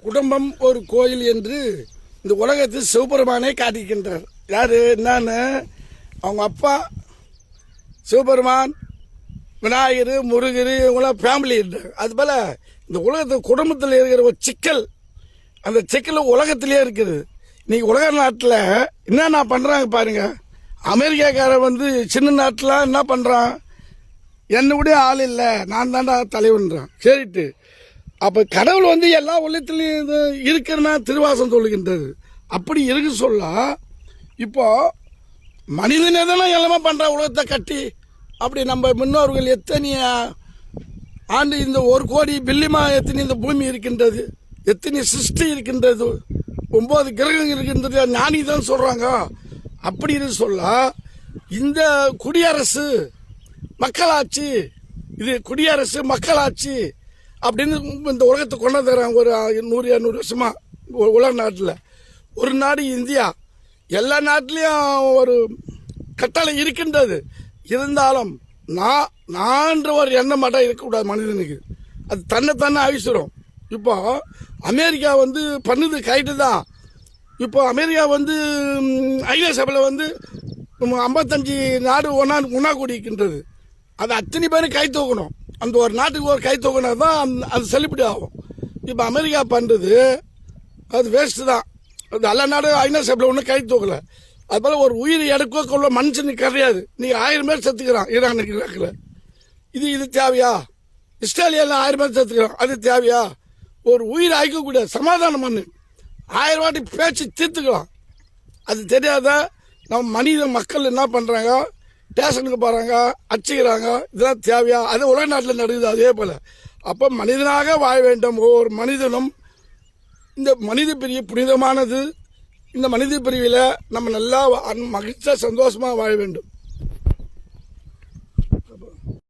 குடும்பம் ஒரு கோயில் என்று இந்த உலகத்தில் சிவபெருமானே காட்டிக்கின்றார். யாரு என்னன்னு அவங்க அப்பா சிவபெருமான், விநாயகர், முருகர், இவங்களாம் ஃபேமிலி. அது போல இந்த உலகத்து குடும்பத்தில் இருக்கிற ஒரு சிக்கல், அந்த சிக்கல் உலகத்திலே இருக்குது. இன்னைக்கு உலக நாட்டில் என்னென்ன பண்ணுறாங்க பாருங்க. அமெரிக்காக்காரன் வந்து சின்ன நாட்டில் என்ன பண்ணுறான், என்னை விட ஆள் இல்லை, நான் தாண்டா தலைவன்றான். சரிட்டு அப்போ கடவுள் வந்து எல்லா உலகத்திலையும் இருக்குன்னா திருவாசம் சொல்லுகின்றது. அப்படி இருக்கு சொல்ல இப்போ மனிதனே தானே எல்லாமே பண்ணுறான் உலகத்தை கட்டி. அப்படி நம்ம முன்னோர்கள் எத்தனை ஆண்டு இந்த 1 கோடி பில்லியமா எத்தனை இந்த பூமி இருக்கின்றது, எத்தனை சிருஷ்டி இருக்கின்றது, 9 கிரகங்கள் இருக்கின்றது, ஞானி தான் சொல்றாங்க. அப்படின்னு சொல்ல இந்த குடியரசு மக்களாட்சி, இது குடியரசு மக்களாட்சி அப்படின்னு இந்த உலகத்தை கொண்டு தராங்க. ஒரு 100-200 வருஷமா உலக நாட்டில் ஒரு நாடு இந்தியா. எல்லா நாட்டிலையும் ஒரு கட்டளை இருக்கின்றது. இருந்தாலும் நான்ற ஒரு எண்ணம் மட்டும் இருக்கக்கூடாது மனிதனுக்கு. அது தன்னை அழிச்சிடும். இப்போ அமெரிக்கா வந்து பண்ணுது கைட்டு தான். இப்போ அமெரிக்கா வந்து ஐநா சபையில் வந்து 55 நாடு ஒன்னா கூடிக்கின்றது. அது அத்தனை பேரும் கை தூக்கணும். அந்த ஒரு நாட்டுக்கு ஒரு கை தூக்கினா தான் அது செல்லுபடி ஆகும். இப்போ அமெரிக்கா பண்ணுறது அது வேஸ்ட்டு தான். அது எல்லா நாடும் ஐநா சபையில் ஒன்றும் கை தூக்கலை. அதுபோல் ஒரு உயிர் எடுக்கோ கொள்ள மனுஷனுக்கு கிடையாது. நீங்கள் 1000 பேர் செத்துக்கிறான் ஈரானுக்கு ஈராக்கில். இது தேவையா? இஸ்ரேலியாவில் 1000 பேர் செத்துக்கிறான், அது தேவையா? ஒரு உயிர் அழிக்கக்கூடாது, சமாதானம் பண்ணு, 1000 வாட்டி பேச்சு தீர்த்துக்கலாம். அது தெரியாத நம்ம மனித மக்கள் என்ன பண்ணுறாங்க, ஸ்டேஷனுக்கு போகிறாங்க, அடிச்சுக்கிறாங்க. இதெல்லாம் தேவையா? அது உலக நாட்டில் நடக்குது. அதே போல் அப்போ மனிதனாக வாழ வேண்டும். ஒவ்வொரு மனிதனும் இந்த மனித பிரிவு புனிதமானது. இந்த மனித பிரிவில் நம்ம நல்லா மகிழ்ச்சியாக சந்தோஷமாக வாழ வேண்டும்.